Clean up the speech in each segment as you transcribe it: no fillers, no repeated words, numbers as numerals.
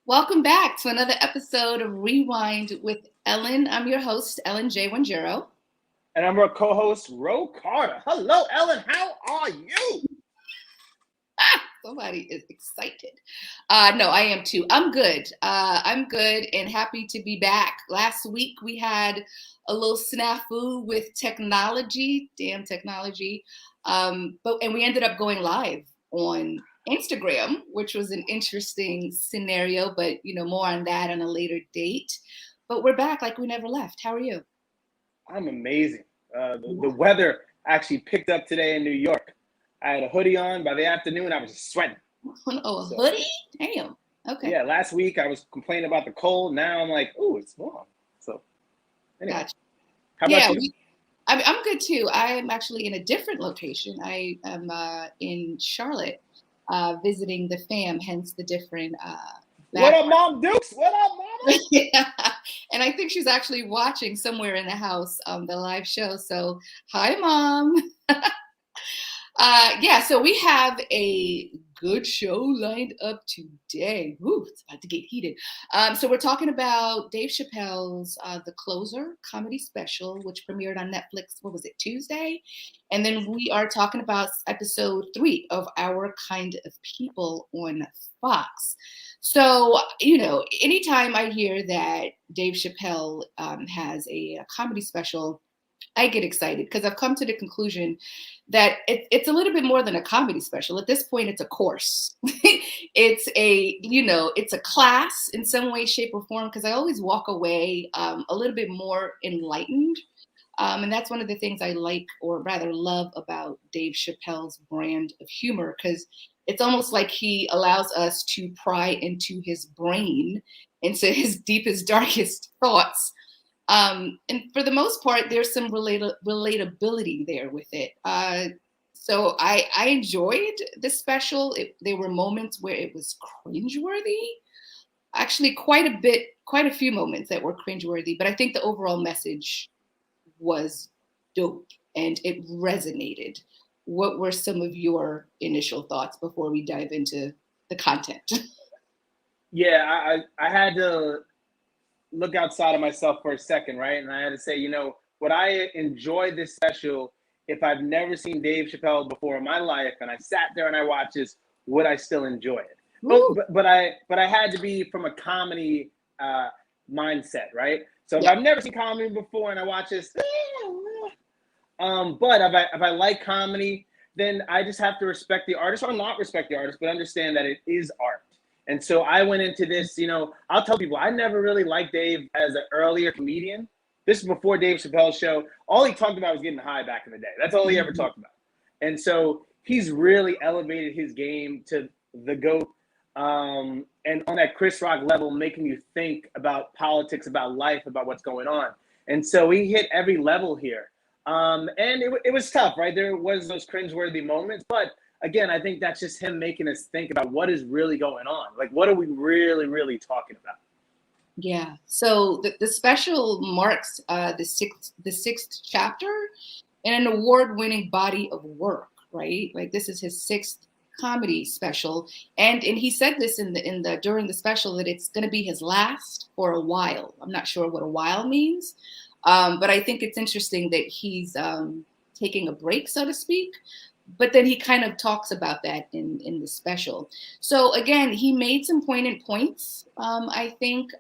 Welcome back to another episode of Rewind with Ellen. I'm your host, Ellen J. Wanjero. And I'm our co-host, Ro Carter. Hello, Ellen. How are you? Somebody is excited. No, I am too. I'm good. I'm good and happy to be back. Last week we had a little snafu with technology, damn technology. And we ended up going live on Instagram, which was an interesting scenario, but more on that on a later date. But we're back like we never left. How are you? I'm amazing. The weather actually picked up today in New York. I had a hoodie on. By the afternoon, I was just sweating. Oh, a hoodie? Damn. Okay. Yeah, last week I was complaining about the cold. Now I'm like, ooh, it's warm. So, anyway. Gotcha. How about you? I'm good too. I'm actually in a different location. I am in Charlotte visiting the fam, hence the different What up, Mom Dukes? What up, Mama? Yeah. And I think she's actually watching somewhere in the house the live show. So, hi, Mom. So we have a good show lined up today. Woo, it's about to get heated. So we're talking about Dave Chappelle's The Closer comedy special, which premiered on Netflix, what was it, Tuesday? And then we are talking about episode 3 of Our Kind of People on Fox. So, anytime I hear that Dave Chappelle has a comedy special, I get excited because I've come to the conclusion that it's a little bit more than a comedy special. At this point, it's a course. It's a class in some way, shape, or form, because I always walk away a little bit more enlightened. And that's one of the things I like, or rather love, about Dave Chappelle's brand of humor, because it's almost like he allows us to pry into his brain, into his deepest, darkest thoughts. And for the most part, there's some relatability there with it. So I enjoyed the special. There were moments where it was cringeworthy. Actually, quite a few moments that were cringeworthy. But I think the overall message was dope and it resonated. What were some of your initial thoughts before we dive into the content? Yeah, I had to look outside of myself for a second, right? And I had to say, would I enjoy this special if I've never seen Dave Chappelle before in my life and I sat there and I watched this, would I still enjoy it? But I had to be from a comedy mindset, right? So if I've never seen comedy before and I watch this, but if I like comedy, then I just have to respect the artist, or not respect the artist, but understand that it is art. And so I went into this, I'll tell people, I never really liked Dave as an earlier comedian. This is before Dave Chappelle's show. All he talked about was getting high back in the day. That's all he ever talked about. And so he's really elevated his game to the GOAT. And on that Chris Rock level, making you think about politics, about life, about what's going on. And so he hit every level here. And it was tough, right? There was those cringeworthy moments, but again, I think that's just him making us think about what is really going on. Like, what are we really, really talking about? Yeah. So the special marks the sixth chapter in an award-winning body of work, right? Like, this is his 6th comedy special, and he said this during the special that it's going to be his last for a while. I'm not sure what a while means, but I think it's interesting that he's taking a break, so to speak. But then he kind of talks about that in the special. So again, he made some poignant points. I think,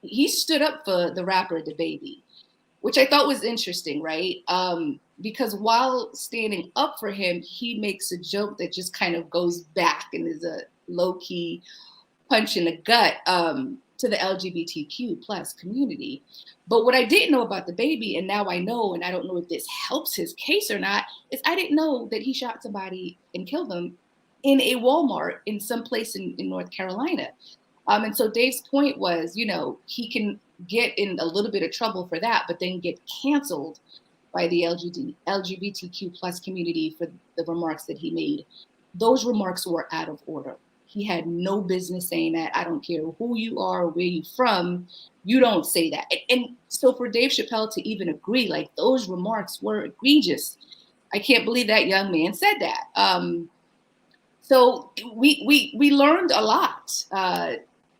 he stood up for the rapper DaBaby, which I thought was interesting, right? Because while standing up for him, he makes a joke that just kind of goes back and is a low-key punch in the gut to the LGBTQ plus community. But what I didn't know about DaBaby, and now I know, and I don't know if this helps his case or not, is I didn't know that he shot somebody and killed them in a Walmart in some place in North Carolina. And so Dave's point was, he can get in a little bit of trouble for that, but then get canceled by the LGBTQ plus community for the remarks that he made. Those remarks were out of order. He had no business saying that. I don't care who you are or where you're from. You don't say that. And so for Dave Chappelle to even agree, like, those remarks were egregious. I can't believe that young man said that. So we learned a lot,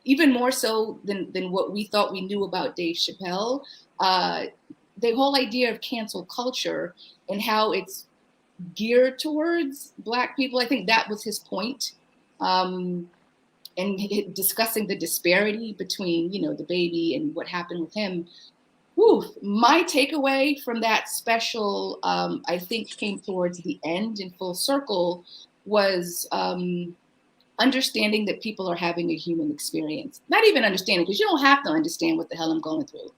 even more so than what we thought we knew about Dave Chappelle. The whole idea of cancel culture and how it's geared towards Black people. I think that was his point. And discussing the disparity between, the baby and what happened with him. Whew, my takeaway from that special, I think, came towards the end in full circle, was understanding that people are having a human experience. Not even understanding, because you don't have to understand what the hell I'm going through.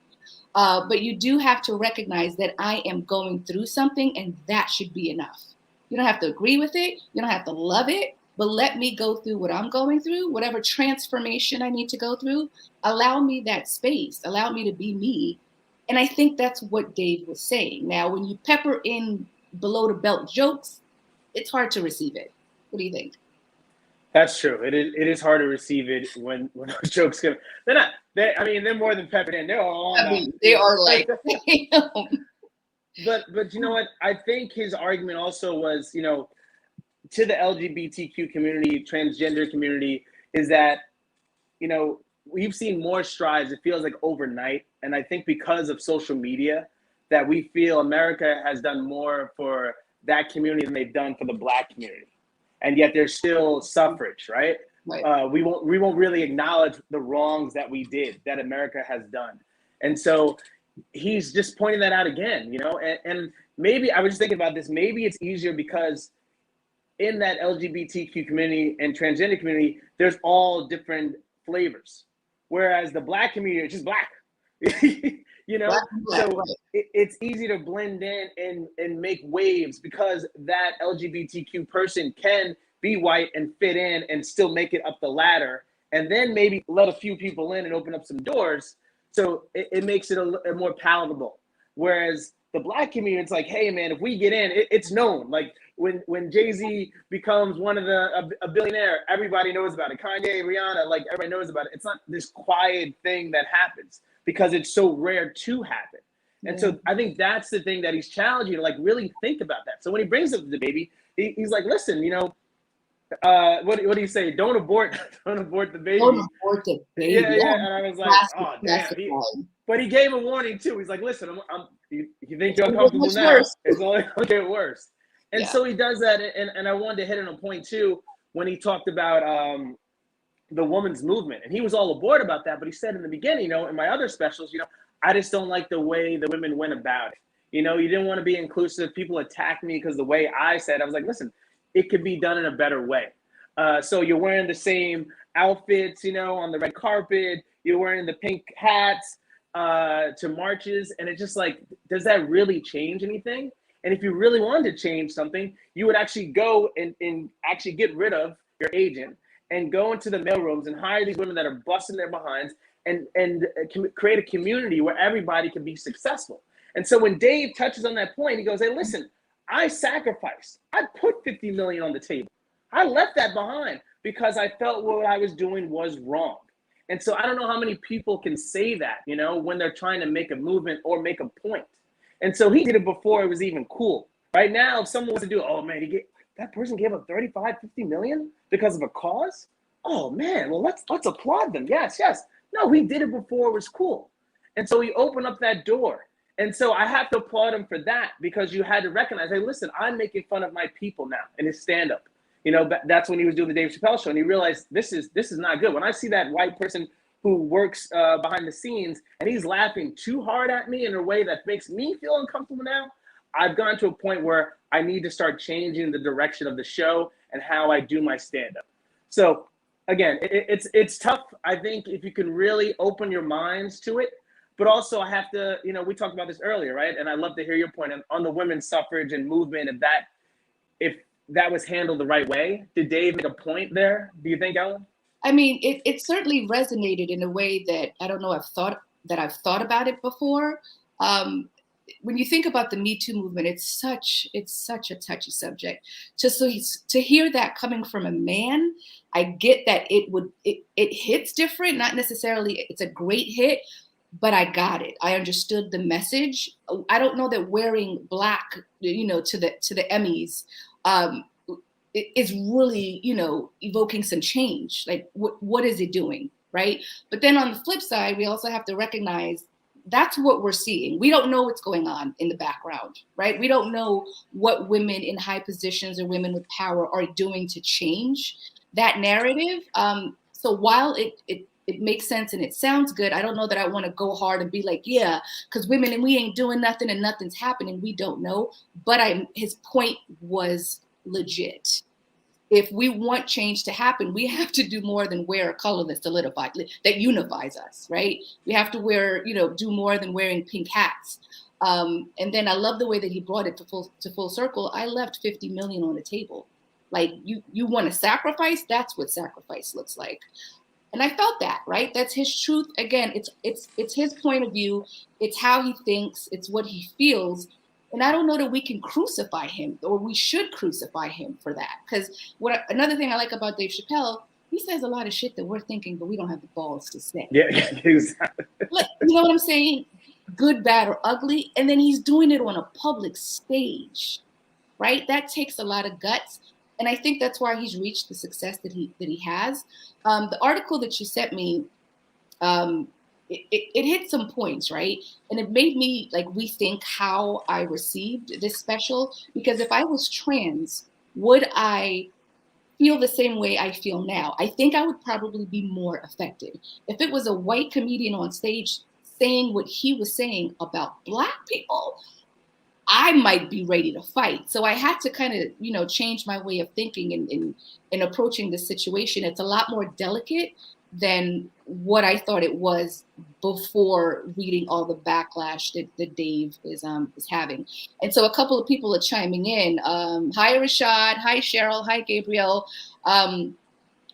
But you do have to recognize that I am going through something, and that should be enough. You don't have to agree with it. You don't have to love it. But let me go through what I'm going through, whatever transformation I need to go through. Allow me that space. Allow me to be me. And I think that's what Dave was saying. Now, when you pepper in below the belt jokes, it's hard to receive it. What do you think? That's true. It is hard to receive it when those jokes come. They're not. They're more than peppered in. They're all. I mean, they are like. But you know what? I think his argument also was, to the LGBTQ community, transgender community, is that, we've seen more strides. It feels like overnight, and I think because of social media, that we feel America has done more for that community than they've done for the Black community. And yet there's still suffrage, right? Right. We won't really acknowledge the wrongs that we did, that America has done. And so he's just pointing that out again, and maybe I was just thinking about this. Maybe it's easier because in that LGBTQ community and transgender community, there's all different flavors. Whereas the Black community is just Black, Black, so right. it's easy to blend in and make waves because that LGBTQ person can be white and fit in and still make it up the ladder, and then maybe let a few people in and open up some doors. So it makes it a more palatable. Whereas the Black community, it's like, hey man, if we get in, it's known. Like when Jay-Z becomes a billionaire, everybody knows about it. Kanye, Rihanna, like everybody knows about it. It's not this quiet thing that happens because it's so rare to happen. And so I think that's the thing that he's challenging you to like really think about that. So when he brings up the baby, he's like, listen, what do you say? Don't abort the baby. Don't abort the baby. Yeah. And I was like, oh damn. But he gave a warning too. He's like, listen, you think you're uncomfortable now? Worse. It's only going to get worse. And so he does that. And I wanted to hit on a point too when he talked about the women's movement, and he was all aboard about that. But he said in the beginning, in my other specials, I just don't like the way the women went about it. You didn't want to be inclusive. People attacked me because the way I said, I was like, listen, it could be done in a better way. So you're wearing the same outfits, on the red carpet. You're wearing the pink hats to marches. And it's just like, does that really change anything? And if you really wanted to change something, you would actually go and actually get rid of your agent and go into the mailrooms and hire these women that are busting their behinds and create a community where everybody can be successful. And so when Dave touches on that point, he goes, hey, listen, I sacrificed. I put $50 million on the table. I left that behind because I felt what I was doing was wrong. And so I don't know how many people can say that, when they're trying to make a movement or make a point. And so he did it before it was even cool. Right now, if someone was to do, oh man, that person gave up 35, 50 million because of a cause. Oh man, well let's applaud them. Yes. No, he did it before it was cool. And so he opened up that door. And so I have to applaud him for that because you had to recognize, hey, listen, I'm making fun of my people now in his stand-up. That's when he was doing the Dave Chappelle show, and he realized this is not good. When I see that white person who works behind the scenes and he's laughing too hard at me in a way that makes me feel uncomfortable now, I've gone to a point where I need to start changing the direction of the show and how I do my stand-up. So again, it's tough, I think, if you can really open your minds to it. But also I have to, we talked about this earlier, right? And I'd love to hear your point on the women's suffrage and movement, if that was handled the right way. Did Dave make a point there, do you think, Ellen? I mean, it certainly resonated in a way that I don't know I've thought about it before. When you think about the Me Too movement, it's such a touchy subject. To hear that coming from a man, I get that it hits different. Not necessarily it's a great hit, but I got it. I understood the message. I don't know that wearing black, to the Emmys, is really, evoking some change. Like, what is it doing, right? But then on the flip side, we also have to recognize that's what we're seeing. We don't know what's going on in the background, right? We don't know what women in high positions or women with power are doing to change that narrative. So while it makes sense and it sounds good, I don't know that I want to go hard and be like, yeah, because women and we ain't doing nothing and nothing's happening. We don't know. But his point was legit. If we want change to happen, we have to do more than wear a color that solidifies, that unifies us, right? We have to do more than wearing pink hats. And then I love the way that he brought it to full circle. I left 50 million on the table. Like, you want to sacrifice? That's what sacrifice looks like. And I felt that, right? That's his truth. Again, it's his point of view. It's how he thinks. It's what he feels. And I don't know that we can crucify him, or we should crucify him for that. Because another thing I like about Dave Chappelle, he says a lot of shit that we're thinking, but we don't have the balls to say. Yeah, exactly. Like, you know what I'm saying? Good, bad, or ugly. And then he's doing it on a public stage, right? That takes a lot of guts. And I think that's why he's reached the success that he has. The article that you sent me, it hit some points, right? And it made me rethink how I received this special. Because if I was trans, would I feel the same way I feel now? I think I would probably be more affected. If it was a white comedian on stage saying what he was saying about Black people, I might be ready to fight. So I had to kind of, change my way of thinking and approaching the situation. It's a lot more delicate than what I thought it was before reading all the backlash that Dave is having. And so a couple of people are chiming in. Hi, Rashad. Hi, Cheryl. Hi, Gabrielle. So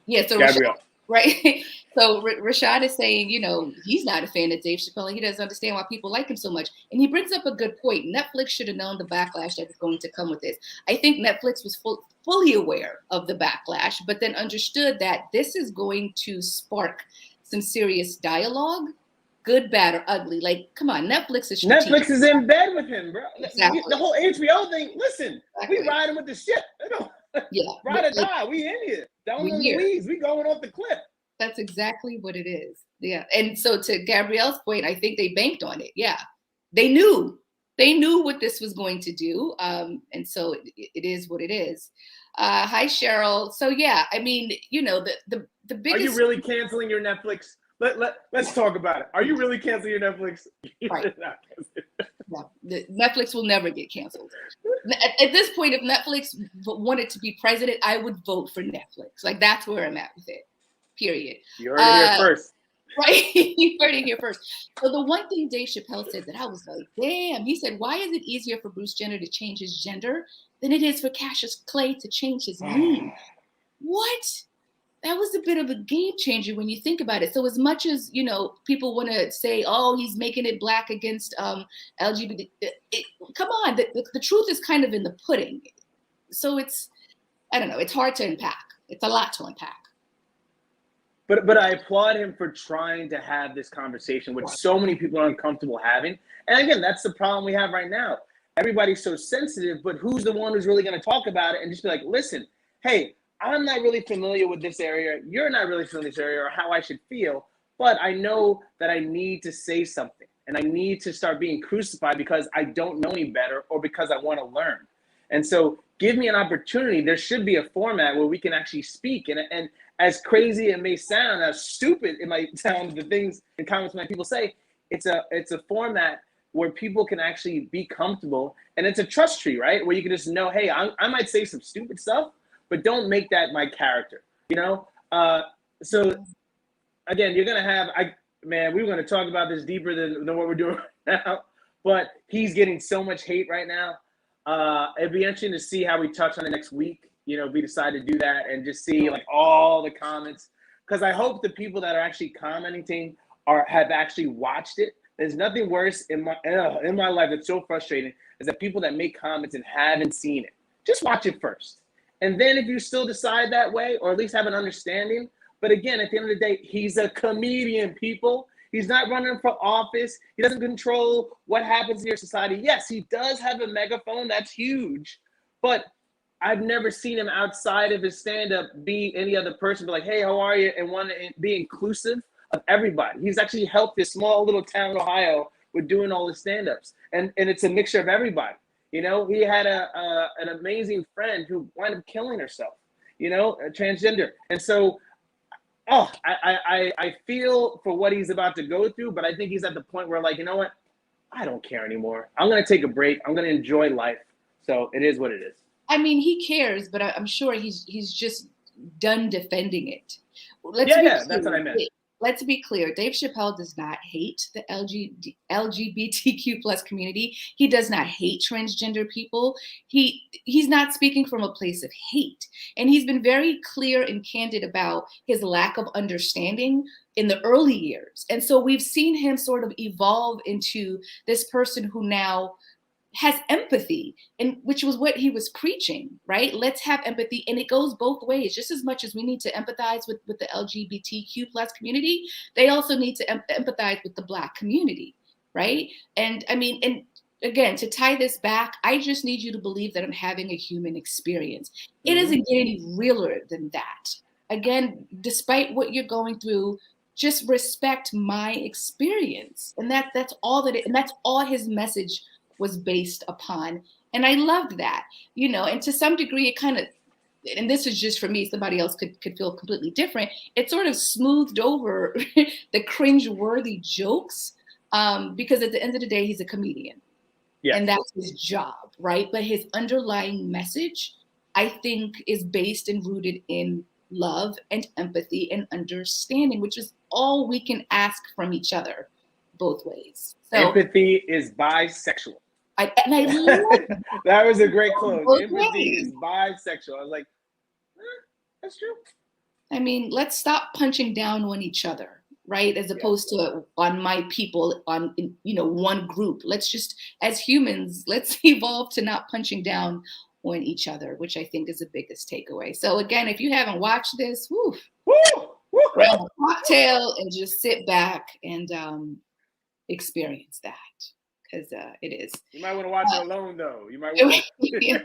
Gabrielle. Rashad, right? So Rashad is saying, he's not a fan of Dave Chappelle. And he doesn't understand why people like him so much. And he brings up a good point. Netflix should have known the backlash that was going to come with this. I think Netflix was fully aware of the backlash, but then understood that this is going to spark some serious dialogue, good, bad, or ugly. Like, come on, Netflix is strategic. Netflix is in bed with him, bro. Exactly. The whole HBO thing, listen, Exactly. We riding with the ship. Yeah. Ride or die, we in here. Down in the weeds, we going off the cliff. That's exactly what it is. Yeah. And so to Gabrielle's point, I think they banked on it. Yeah. They knew what this was going to do. And so it is what it is. Hi, Cheryl. So yeah, I mean, the biggest. Are you really canceling your Netflix? Let's talk about it. Are you really canceling your Netflix? Right. Yeah. Netflix will never get canceled. At this point, if Netflix wanted to be president, I would vote for Netflix. Like, that's where I'm at with it. Period. You heard it here first. Right? You heard it here first. So the one thing Dave Chappelle said that I was like, damn, he said, why is it easier for Bruce Jenner to change his gender than it is for Cassius Clay to change his name? What? That was a bit of a game changer when you think about it. So as much as, people want to say, oh, he's making it Black against LGBT, come on, the truth is kind of in the pudding. So I don't know, it's hard to unpack. It's a lot to unpack. But I applaud him for trying to have this conversation, which so many people are uncomfortable having. And again, that's the problem we have right now. Everybody's so sensitive, but who's the one who's really going to talk about it and just be like, listen, hey, I'm not really familiar with this area. You're not really familiar with this area or how I should feel, but I know that I need to say something and I need to start being crucified because I don't know any better or because I want to learn. And so give me an opportunity. There should be a format where we can actually speak. And as crazy it may sound, as stupid it might sound, the things and comments that people say, it's a format where people can actually be comfortable. And it's a trust tree, right? Where you can just know, hey, I might say some stupid stuff, but don't make that my character, So again, you're going to have, we were going to talk about this deeper than what we're doing right now, but he's getting so much hate right now. It'd be interesting to see how we touch on it next week. We decide to do that and just see all the comments, because I hope the people that are actually commenting have actually watched it. There's nothing worse in my life that's so frustrating is that people that make comments and haven't seen it. Just watch it first. And then if you still decide that way, or at least have an understanding, but again, at the end of the day, he's a comedian, people. He's not running for office. He doesn't control what happens in your society. Yes, he does have a megaphone. That's huge. But I've never seen him outside of his stand-up be any other person, but like, hey, how are you? And want to be inclusive of everybody. He's actually helped this small little town in Ohio with doing all the stand-ups. And it's a mixture of everybody. You know, he had an amazing friend who wound up killing herself, you know, transgender. And so, I feel for what he's about to go through, but I think he's at the point where, like, you know what? I don't care anymore. I'm going to take a break. I'm going to enjoy life. So it is what it is. I mean, he cares, but I'm sure he's just done defending it. That's what I meant. Let's be clear. Dave Chappelle does not hate the LGBTQ plus community. He does not hate transgender people. He's not speaking from a place of hate. And he's been very clear and candid about his lack of understanding in the early years. And so we've seen him sort of evolve into this person who now has empathy, and which was what he was preaching, right? Let's have empathy. And it goes both ways. Just as much as we need to empathize with the LGBTQ plus community, they also need to empathize with the Black community, right? And I mean, and again, to tie this back, I just need you to believe that I'm having a human experience. It doesn't get any realer than that. Again, despite what you're going through, just respect my experience. And that's all and that's all his message was based upon. And I loved that, you know, and to some degree it kind of, and this is just for me, somebody else could feel completely different. It sort of smoothed over the cringe-worthy jokes because at the end of the day, he's a comedian. Yes. And that's his job, right? But his underlying message, I think, is based and rooted in love and empathy and understanding, which is all we can ask from each other both ways. So, empathy is bisexual. I love that was a great quote. Empathy is bisexual. I was like, that's true. I mean, let's stop punching down on each other, right? As opposed to on my people, on, you know, one group. Let's just, as humans, let's evolve to not punching down on each other, which I think is the biggest takeaway. So again, if you haven't watched this, grab a cocktail and just sit back and experience that. Because it is. You might want to watch it alone, though. You might want to.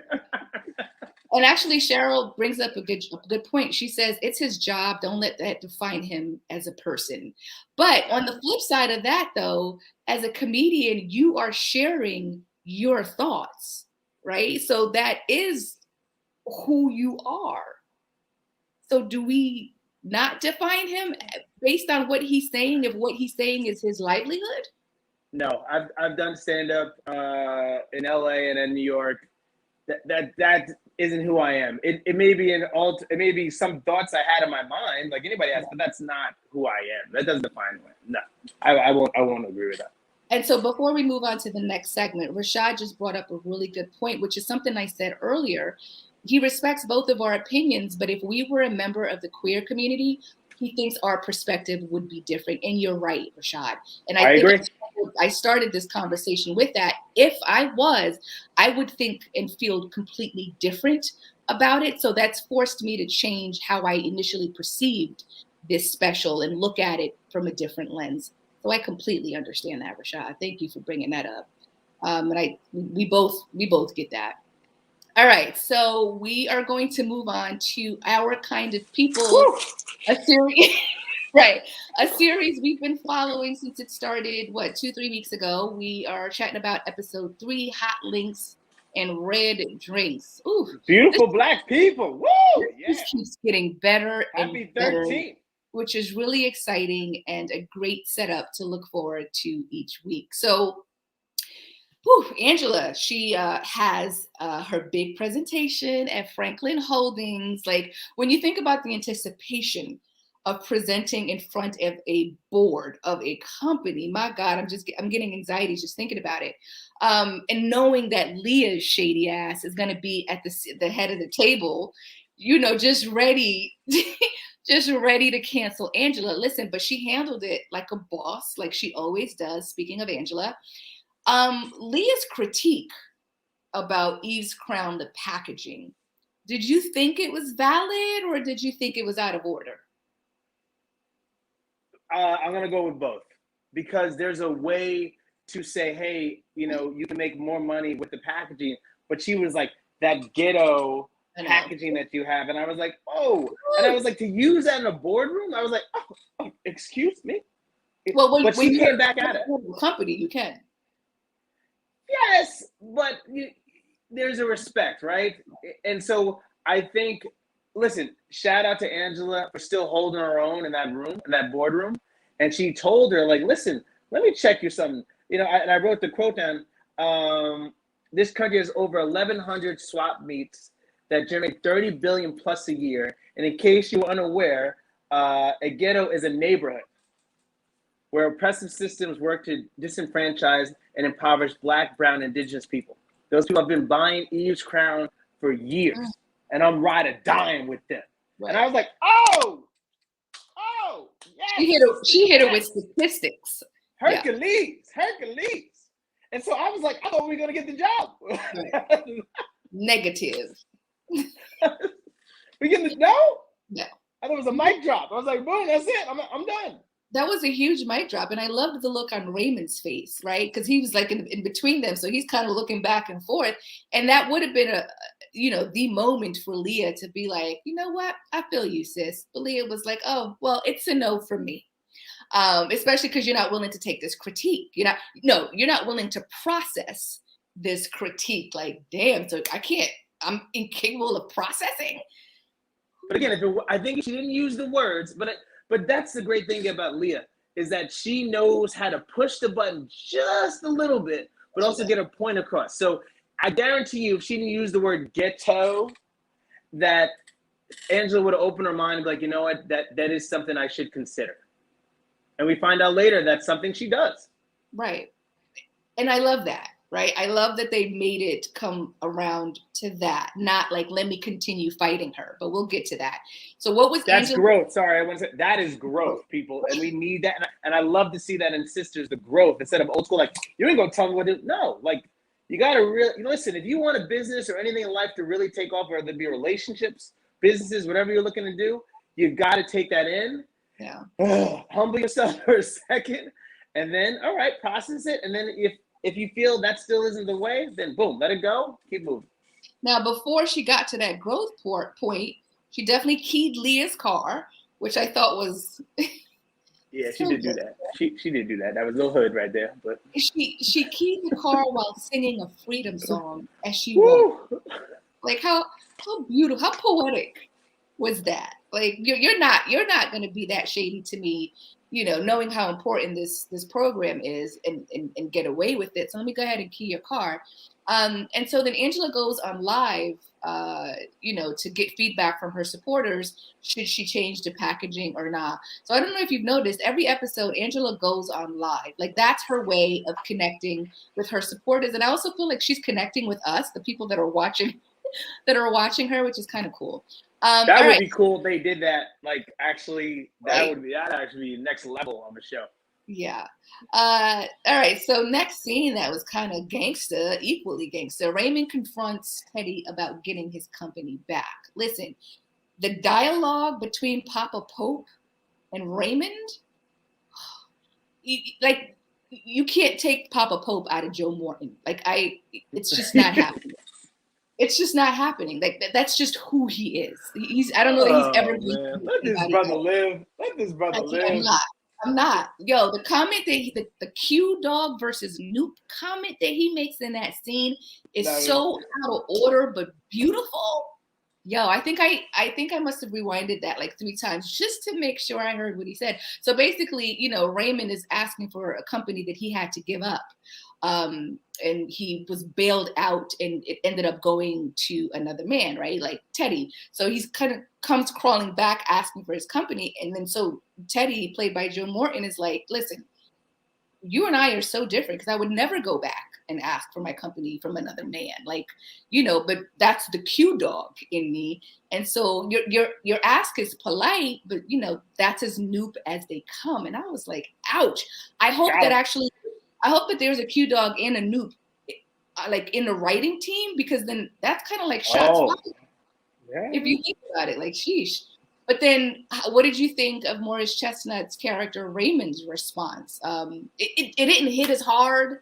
And actually, Cheryl brings up a good point. She says it's his job. Don't let that define him as a person. But on the flip side of that, though, as a comedian, you are sharing your thoughts, right? So that is who you are. So do we not define him based on what he's saying, if what he's saying is his livelihood? No, I've done stand up in LA and in New York. That isn't who I am. It may be it may be some thoughts I had in my mind, like anybody else, but that's not who I am. That doesn't define me. No, I won't agree with that. And so before we move on to the next segment, Rashad just brought up a really good point, which is something I said earlier. He respects both of our opinions, but if we were a member of the queer community, he thinks our perspective would be different. And you're right, Rashad. And I agree. I started this conversation with that. If I was, I would think and feel completely different about it. So that's forced me to change how I initially perceived this special and look at it from a different lens. So I completely understand that, Rashad. Thank you for bringing that up. And we both get that. All right, so we are going to move on to Our Kind of People, a series, right? A series we've been following since it started, 2-3 weeks ago. We are chatting about episode 3, Hot Links and Red Drinks. Ooh, beautiful Black people. Woo! This keeps getting better and Happy 13th. Better, which is really exciting and a great setup to look forward to each week. So. Angela, she has her big presentation at Franklin Holdings. Like when you think about the anticipation of presenting in front of a board of a company, my God, I'm getting anxiety just thinking about it. And knowing that Leah's shady ass is going to be at the head of the table, you know, just ready to cancel Angela. Listen, but she handled it like a boss, like she always does. Speaking of Angela. Leah's critique about Eve's Crown, the packaging, did you think it was valid or did you think it was out of order? I'm going to go with both because there's a way to say, hey, you know, you can make more money with the packaging. But she was like, that ghetto packaging that you have. And I was like, oh, and I was like, to use that in a boardroom, I was like, oh excuse me. Well, but when she came back at it. Company, you can. Yes, but there's a respect, right? And so I think, listen, shout out to Angela for still holding her own in that room, in that boardroom. And she told her, like, listen, let me check you something. You know, and I wrote the quote down. This country has over 1,100 swap meets that generate 30 billion plus a year. And in case you were unaware, a ghetto is a neighborhood where oppressive systems work to disenfranchise and impoverish Black, brown, indigenous people. Those people have been buying Eve's crown for years, and I'm ride or dying with them. Right. And I was like, oh, yes. She hit it with statistics. Hercules. And so I was like, I thought we were going to get the job. Right. Negative. We getting the no? No. I thought it was a mic drop. I was like, boom, that's it. I'm done. That was a huge mic drop. And I loved the look on Raymond's face, right? Because he was like in between them. So he's kind of looking back and forth. And that would have been the moment for Leah to be like, you know what? I feel you, sis. But Leah was like, oh, well, it's a no for me. Especially because you're not willing to take this critique. You're not willing to process this critique. Like, damn, so I'm incapable of processing. But again, I think she didn't use the words, but that's the great thing about Leah, is that she knows how to push the button just a little bit, but also get a point across. So I guarantee you, if she didn't use the word ghetto, that Angela would have opened her mind and be like, you know what, that is something I should consider. And we find out later that's something she does. Right. And I love that. Right. I love that they made it come around to that, not like, let me continue fighting her, but we'll get to that. So what was that's growth. Sorry, I want to say that is growth, people. And we need that. And I love to see that in sisters, the growth, instead of old school, like, you ain't gonna tell me what to do. No, like, you gotta really listen, if you want a business or anything in life to really take off, whether it be relationships, businesses, whatever you're looking to do, you gotta take that in. Yeah. Humble yourself for a second, and then all right, process it. And then if you feel that still isn't the way, then boom, let it go, keep moving. Now, before she got to that growth point, she definitely keyed Leah's car, which I thought was yeah, she did do that. She did do that. That was a little hood right there, but she keyed the car while singing a freedom song as she walked. Like how beautiful, how poetic was that? Like you're not going to be that shady to me, knowing how important this program is and get away with it. So let me go ahead and key your car. And so then Angela goes on live, to get feedback from her supporters. Should she change the packaging or not? So I don't know if you've noticed, every episode, Angela goes on live. Like that's her way of connecting with her supporters. And I also feel like she's connecting with us, the people that are watching her, which is kind of cool. That would be cool if they did that. Like, actually, that'd actually be next level on the show. Yeah. All right. So next scene that was kind of equally gangster. Raymond confronts Teddy about getting his company back. Listen, the dialogue between Papa Pope and Raymond, you can't take Papa Pope out of Joe Morton. It's just not happening. It's just not happening. Like that's just who he is. I don't know that he's ever been. Let this brother live. Let this brother live. I'm not. Yo, the comment that the Q Dog versus Noop comment that he makes in that scene is so out of order but beautiful. Yo, I think I must have rewinded that like 3 times just to make sure I heard what he said. So basically, Raymond is asking for a company that he had to give up. And he was bailed out and it ended up going to another man, right? Like Teddy. So he's kind of comes crawling back asking for his company. And then so Teddy, played by Joe Morton, is like, listen, you and I are so different because I would never go back and ask for my company from another man. Like, but that's the Q Dog in me. And so your ask is polite, but that's as Noop as they come. And I was like, ouch. I hope that there's a Q Dog and a Noop, like in the writing team, because then that's kind of like shots fired. Yeah. If you think about it, like sheesh. But then, what did you think of Morris Chestnut's character Raymond's response? It didn't hit as hard.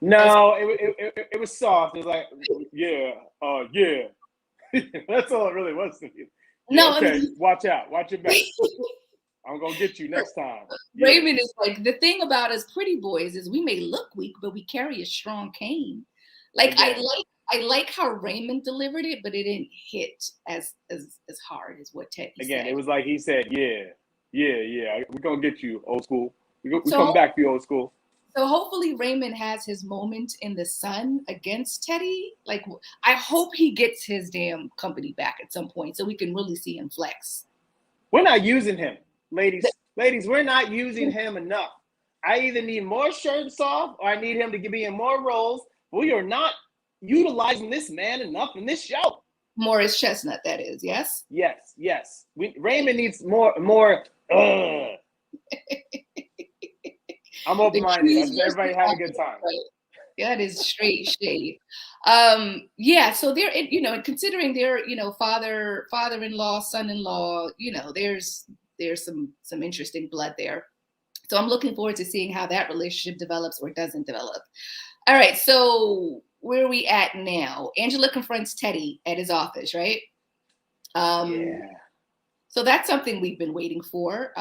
No, it was soft. It was like, yeah. That's all it really was to me. No, Okay, I mean, watch out. Watch your back. I'm going to get you next time. Yeah. Raymond is like, the thing about us pretty boys is we may look weak, but we carry a strong cane. Like Again. I like how Raymond delivered it, but it didn't hit as hard as what Teddy Again, said. it was like he said, yeah. We're going to get you, old school. We So- come back for you, old school. So hopefully Raymond has his moment in the sun against Teddy. Like, I hope he gets his damn company back at some point so we can really see him flex. We're not using him, ladies. Ladies, we're not using him enough. I either need more shirts off or I need him to be in more roles. We are not utilizing this man enough in this show. Morris Chestnut, that is, yes? Yes. Raymond needs more. I'm open-minded. Everybody have a good time. That is straight shade. Yeah, so they're, considering their, father-in-law, son-in-law, there's some interesting blood there. So I'm looking forward to seeing how that relationship develops or doesn't develop. All right, so where are we at now? Angela confronts Teddy at his office, right? Yeah. So that's something we've been waiting for.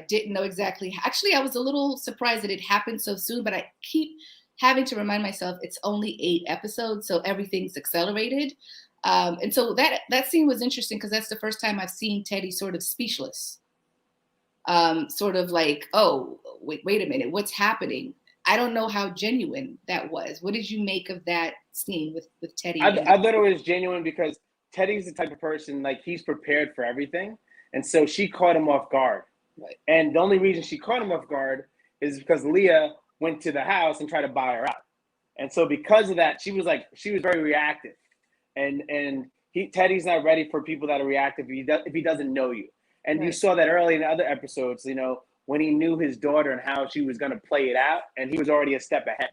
Didn't know exactly. Actually, I was a little surprised that it happened so soon, but I keep having to remind myself it's only 8 episodes, so everything's accelerated. And so that scene was interesting because that's the first time I've seen Teddy sort of speechless. Sort of like, oh, wait a minute, what's happening? I don't know how genuine that was. What did you make of that scene with Teddy? I thought it was genuine because Teddy's the type of person, like, he's prepared for everything. And so she caught him off guard. Right. And the only reason she caught him off guard is because Leah went to the house and tried to buy her out. And so because of that, she was very reactive. And Teddy's not ready for people that are reactive if he doesn't know you. And Right. You saw that early in other episodes, when he knew his daughter and how she was going to play it out, and he was already a step ahead.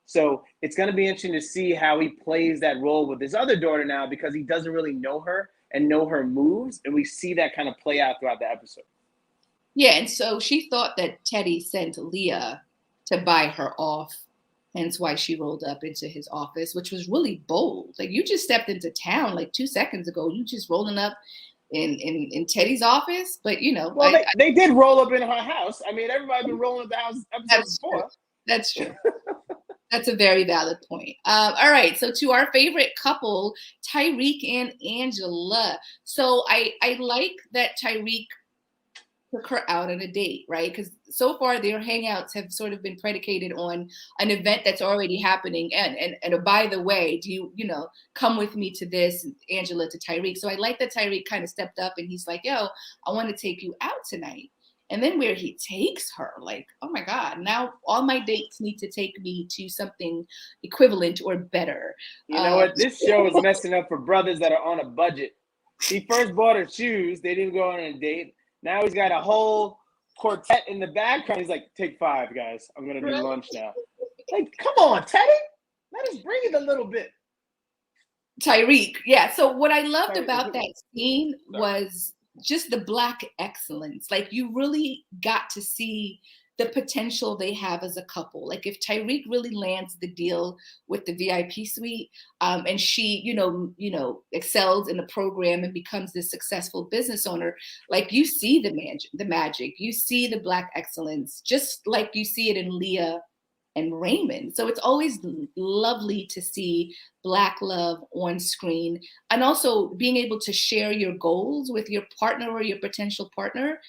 So it's going to be interesting to see how he plays that role with his other daughter now, because he doesn't really know her and know her moves. And we see that kind of play out throughout the episode. Yeah, and so she thought that Teddy sent Leah to buy her off, hence why she rolled up into his office, which was really bold. Like, you just stepped into town like 2 seconds ago. You just rolling up in Teddy's office, but Well, they did roll up in her house. I mean, everybody's been rolling up the house episodes before. That's true. That's a very valid point. All right, so to our favorite couple, Tyrique and Angela. So I like that Tyrique took her out on a date, right? Because so far their hangouts have sort of been predicated on an event that's already happening. And by the way, do you come with me to this, Angela to Tyrique? So I like that Tyrique kind of stepped up and he's like, yo, I want to take you out tonight. And then where he takes her, like, oh my God, now all my dates need to take me to something equivalent or better. You know what? This show is messing up for brothers that are on a budget. He first bought her shoes. They didn't go on a date. Now he's got a whole quartet in the background. He's like, take 5, guys. I'm going to do lunch now. Like, come on, Teddy. Let us breathe a little bit. Tyrique. Yeah. So what I loved about that scene was just the Black excellence. Like, you really got to see the potential they have as a couple. Like, if Tyrique really lands the deal with the VIP suite, and she, excels in the program and becomes this successful business owner, like, you see the magic, you see the Black excellence, just like you see it in Leah and Raymond. So it's always lovely to see Black love on screen, and also being able to share your goals with your partner or your potential partner.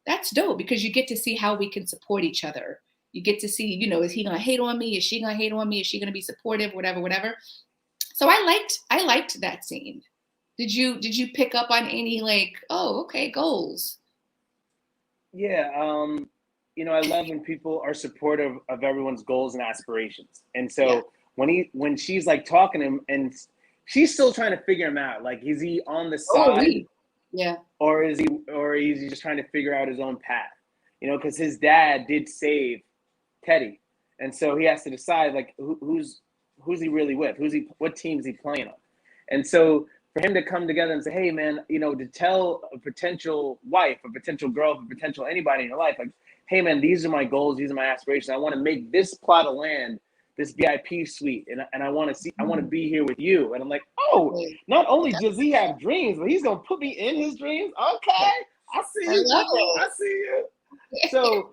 That's dope, because you get to see how we can support each other. You get to see, is he going to hate on me? Is she going to hate on me? Is she going to be supportive? Whatever. So I liked that scene. Did you pick up on any, like, oh, okay, goals? Yeah. I love when people are supportive of everyone's goals and aspirations. And so when she's like talking to him and she's still trying to figure him out, like, is he on the side? Yeah. Or is he just trying to figure out his own path? Because his dad did save Teddy. And so he has to decide, like, who's he really with? What team is he playing on? And so for him to come together and say, hey man, to tell a potential wife, a potential girl, a potential anybody in your life, like, hey man, these are my goals, these are my aspirations. I want to make this plot of land this VIP suite, and I want to be here with you. And I'm like, oh, not only does he have dreams, but he's gonna put me in his dreams. Okay, I see you, I see you. So,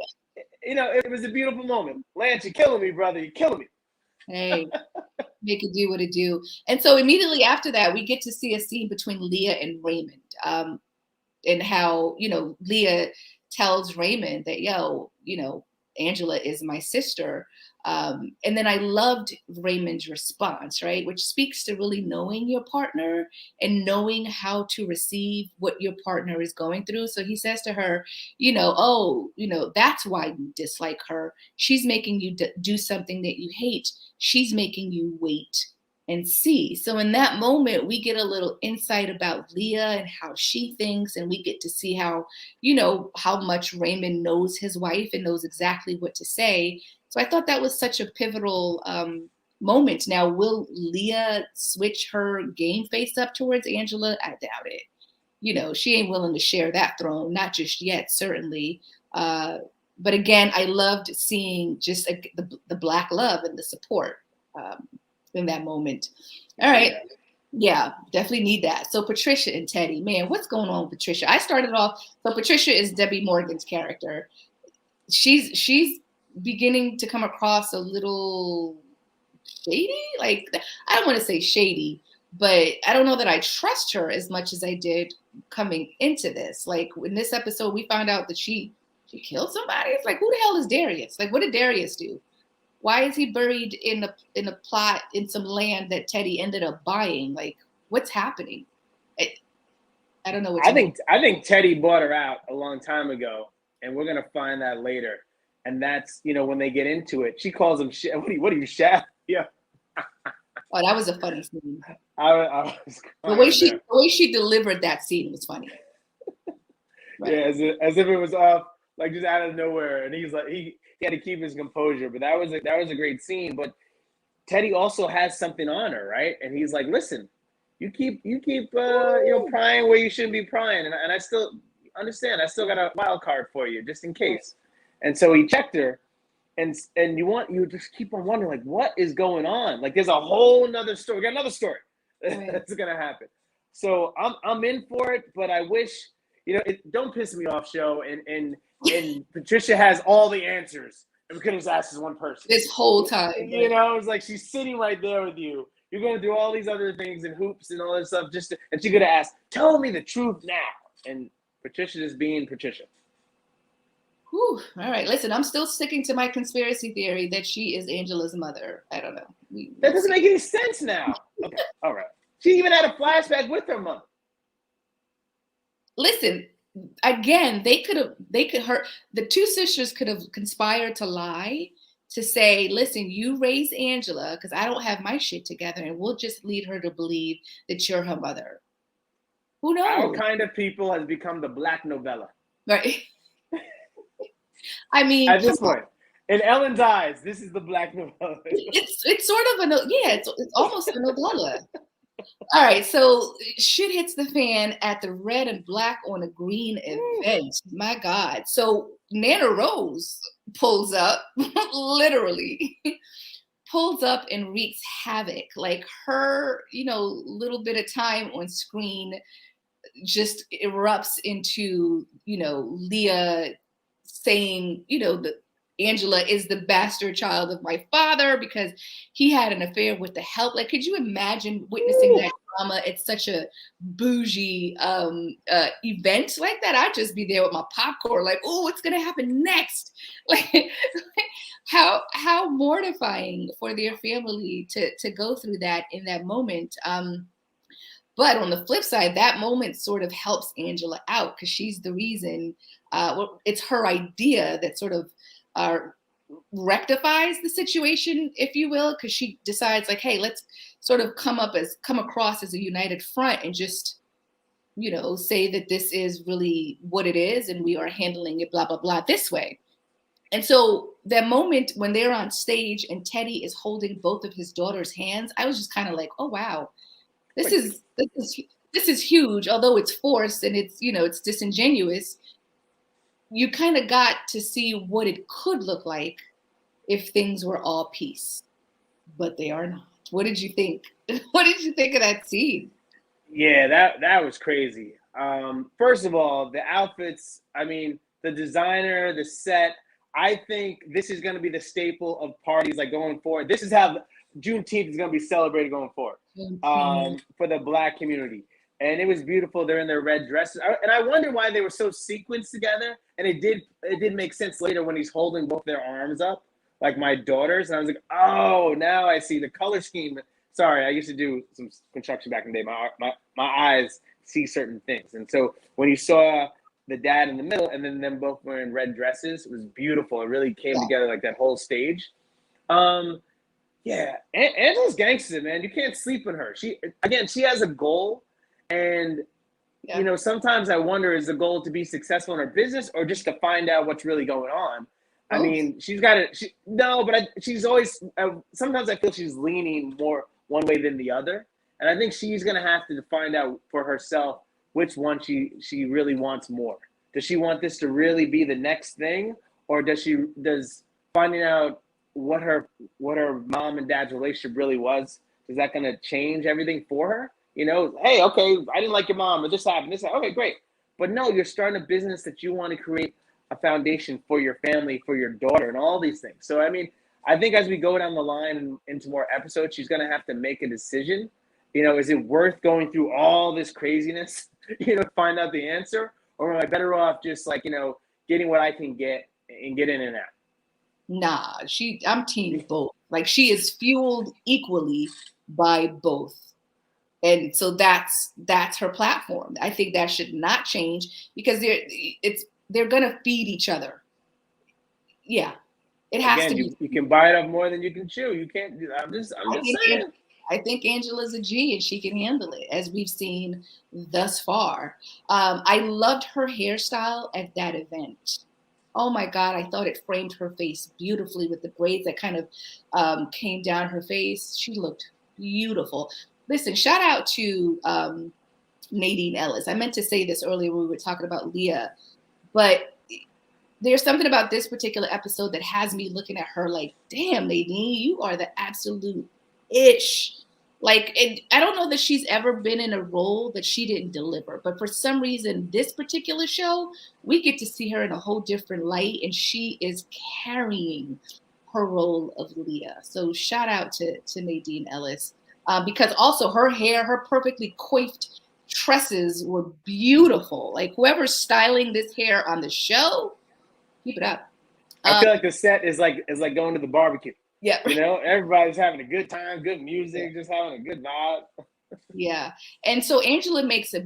it was a beautiful moment. Lance, you're killing me, brother. You're killing me. Hey, make it do what it do. And so immediately after that, we get to see a scene between Leah and Raymond, and how, Leah tells Raymond that, Angela is my sister. And then I loved Raymond's response, right? Which speaks to really knowing your partner and knowing how to receive what your partner is going through. So he says to her, that's why you dislike her. She's making you do something that you hate. She's making you wait and see. So in that moment, we get a little insight about Leah and how she thinks, and we get to see how much Raymond knows his wife and knows exactly what to say. So I thought that was such a pivotal moment. Now, will Leah switch her game face up towards Angela? I doubt it. She ain't willing to share that throne, not just yet, certainly. But again, I loved seeing just the Black love and the support in that moment. All right. Yeah, definitely need that. So Patricia and Teddy, man, what's going on with Patricia? I started off, so Patricia is Debbie Morgan's character. She's beginning to come across a little shady. Like, I don't want to say shady, but I don't know that I trust her as much as I did coming into this. Like, in this episode, we found out that she killed somebody. It's like, who the hell is Darius? Like, what did Darius do? Why is he buried in a plot in some land that Teddy ended up buying? Like, what's happening? I don't know what. I think Teddy bought her out a long time ago, and we're gonna find that later. And that's, when they get into it, she calls him shit. What are you, Shaq? Yeah. Oh, that was a funny scene. I was the way she delivered that scene was funny. Right. Yeah, as if it was off, like just out of nowhere, and he's like he had to keep his composure. But that was a great scene. But Teddy also has something on her, right? And he's like, listen, you keep prying where you shouldn't be prying, and I still understand. I still got a wild card for you just in case. And so he checked her, and you just keep on wondering, like, what is going on? Like, there's a whole nother story. We got another story that's gonna happen. So I'm in for it, but I wish, don't piss me off, show. And Patricia has all the answers, and we could have just asked this one person this whole time. It's like she's sitting right there with you. You're going to do all these other things and hoops and all this stuff, and she could have asked, "Tell me the truth now." And Patricia just being Patricia. Whew. All right, listen, I'm still sticking to my conspiracy theory that she is Angela's mother. I don't know. That doesn't make any sense now. Okay, all right. She even had a flashback with her mother. Listen, again, the two sisters could have conspired to lie, to say, listen, you raise Angela because I don't have my shit together, and we'll just lead her to believe that you're her mother. Who knows? Our kind of people has become the Black novella. Right. I mean, at this point, in Ellen's eyes, this is the Black novella. It's sort of it's almost a novella. All right, so shit hits the fan at the red and black on a green event. My God. So Nana Rose pulls up, literally pulls up and wreaks havoc. Like, her, little bit of time on screen just erupts into, Leah saying, that Angela is the bastard child of my father because he had an affair with the help. Like, could you imagine witnessing that drama at such a bougie event like that? I'd just be there with my popcorn, like, oh, what's gonna happen next? Like, how mortifying for their family to go through that in that moment. But on the flip side, that moment sort of helps Angela out because she's the reason. It's her idea that sort of rectifies the situation, if you will, because she decides, like, hey, let's sort of come across as a united front and just, say that this is really what it is and we are handling it, blah, blah, blah, this way. And so that moment when they're on stage and Teddy is holding both of his daughter's hands, I was just kind of like, oh, wow, this is huge. Although it's forced and it's, it's disingenuous, you kind of got to see what it could look like if things were all peace. but they are not. What did you think? What did you think of that scene? Yeah, that was crazy. First of all, the outfits, I mean, the designer, the set, I think this is going to be the staple of parties like going forward. This is how Juneteenth is going to be celebrated going forward for the Black community. And it was beautiful. They're in their red dresses, and I wonder why they were so sequenced together. And it did make sense later when he's holding both their arms up, like my daughters. And I was like, oh, now I see the color scheme. Sorry, I used to do some construction back in the day. My eyes see certain things, and so when you saw the dad in the middle and then them both wearing red dresses, it was beautiful. It really came together, like that whole stage. Yeah, Angela's gangster, man. You can't sleep on her. She has a goal, and sometimes I wonder, is the goal to be successful in her business or just to find out what's really going on? I mean, she's got it. She's always. Sometimes I feel she's leaning more one way than the other, and I think she's gonna have to find out for herself which one she really wants more. Does she want this to really be the next thing, or does finding out what her mom and dad's relationship really was, is that gonna change everything for her? Hey, okay, I didn't like your mom, or this happened. Okay, great, but no, you're starting a business that you want to create a foundation for your family, for your daughter, and all these things. So, I mean, I think as we go down the line and into more episodes, she's going to have to make a decision. Is it worth going through all this craziness, to find out the answer? Or am I better off just getting what I can get and get in and out? Nah, I'm team both. Like, she is fueled equally by both. And so that's her platform. I think that should not change because they're going to feed each other. Yeah. It has to be. You can bite off more than you can chew. You can't do that. I'm just saying. I think Angela's a G and she can handle it, as we've seen thus far. I loved her hairstyle at that event. Oh my God, I thought it framed her face beautifully with the braids that kind of came down her face. She looked beautiful. Listen, shout out to Nadine Ellis. I meant to say this earlier when we were talking about Leah, but there's something about this particular episode that has me looking at her like, damn, Nadine, you are the absolute ish. Like, I don't know that she's ever been in a role that she didn't deliver, but for some reason, this particular show, we get to see her in a whole different light, and she is carrying her role of Leah. So shout out to Nadine Ellis, because also her hair, her perfectly coiffed tresses were beautiful. Like, whoever's styling this hair on the show, keep it up. I feel like the set is like going to the barbecue. Yeah. Everybody's having a good time, good music, just having a good vibe. Yeah. And so Angela makes a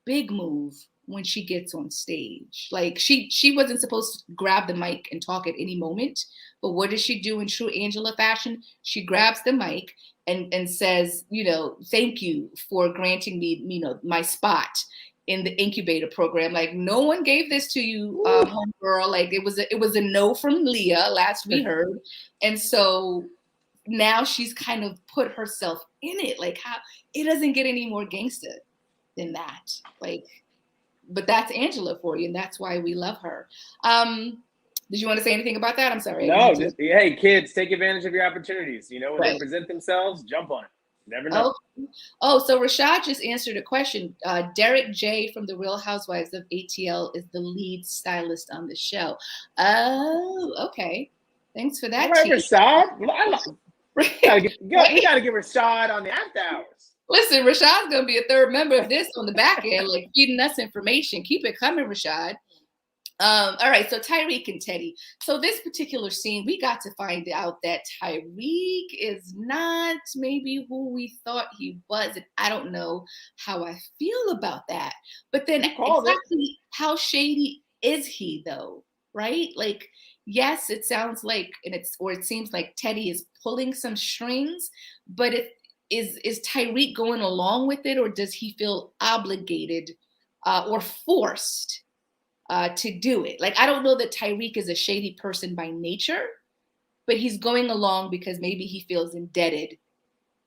big move when she gets on stage. Like, she wasn't supposed to grab the mic and talk at any moment, but what does she do in true Angela fashion? She grabs the mic and says, thank you for granting me, my spot in the incubator program. Like, no one gave this to you, homegirl. Like, it was a no from Leah, last we heard. And so now she's kind of put herself in it. Like, how it doesn't get any more gangster than that. Like, but that's Angela for you, and that's why we love her. Did you want to say anything about that? I'm sorry. No, hey, kids, take advantage of your opportunities. When they present themselves, jump on it. Never know. Oh, so Rashad just answered a question. Derek J from The Real Housewives of ATL is the lead stylist on the show. Oh, okay. Thanks for that. All right, Rashad. You gotta give Rashad on the after hours. Listen, Rashad's gonna be a third member of this on the back end, like feeding us information. Keep it coming, Rashad. All right, so Tyrique and Teddy. So this particular scene, we got to find out that Tyrique is not maybe who we thought he was. And I don't know how I feel about that. But then exactly how shady is he though, right? Like, yes, it sounds like, it seems like Teddy is pulling some strings, but is Tyrique going along with it, or does he feel obligated or forced to do it? Like, I don't know that Tyrique is a shady person by nature, but he's going along because maybe he feels indebted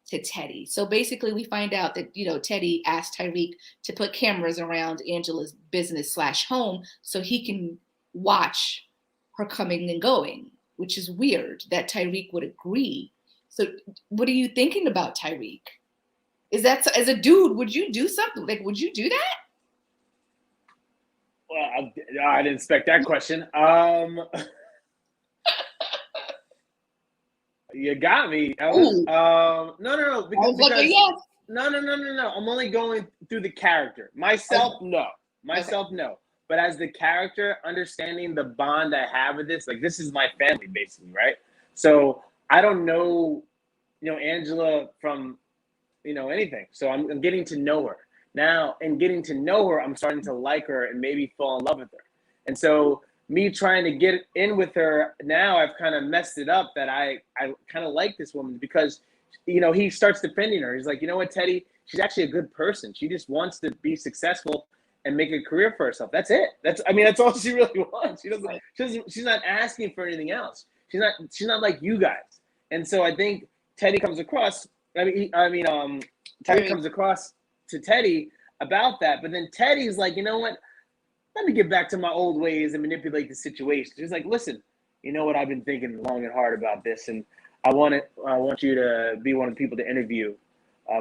to Teddy. So basically we find out that, Teddy asked Tyrique to put cameras around Angela's business / home so he can watch her coming and going, which is weird that Tyrique would agree So what are you thinking about Tyrique? Is that, as a dude, would you do something? Like, would you do that? Well, I didn't expect that question. You got me, Ellis. No, because yes. No. I'm only going through the character. Myself, no. No. But as the character, understanding the bond I have with this, like, this is my family, basically, right? So I don't know, Angela from, anything. So I'm getting to know her now, and getting to know her, I'm starting to like her and maybe fall in love with her. And so me trying to get in with her now, I've kind of messed it up that I kind of like this woman because, he starts defending her. He's like, you know what, Teddy, she's actually a good person. She just wants to be successful and make a career for herself. That's it. That's all she really wants. She's not asking for anything else. She's not like you guys. And so I think Teddy comes across, Teddy comes across to Teddy about that. But then Teddy's like, you know what? Let me get back to my old ways and manipulate the situation. He's like, listen, you know what? I've been thinking long and hard about this, and I want you to be one of the people to interview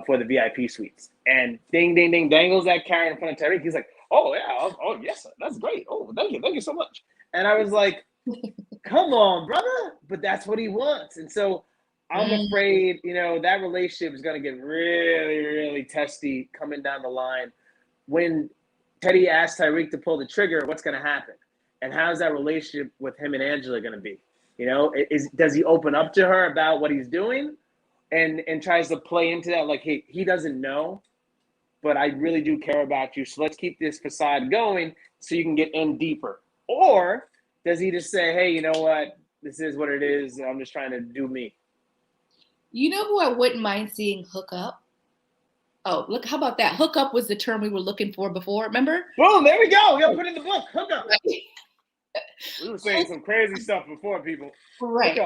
for the VIP suites. And ding, ding, ding, dangles that carrot in front of Tyrique. He's like, oh, yeah. Oh, yes, that's great. Oh, thank you so much. And I was like, come on, brother. But that's what he wants. And so I'm afraid, that relationship is going to get really, really testy coming down the line. When Teddy asked Tyrique to pull the trigger, what's going to happen? And how's that relationship with him and Angela going to be? Does he open up to her about what he's doing and tries to play into that? Like, hey, he doesn't know, but I really do care about you. So let's keep this facade going so you can get in deeper. Or does he just say, hey, you know what? This is what it is. I'm just trying to do me. You know who I wouldn't mind seeing hook up? Oh, look, how about that? Hook up was the term we were looking for before, remember? Boom, there we go. We got to put in the book. Hook up. We were saying some crazy stuff before, people. Right.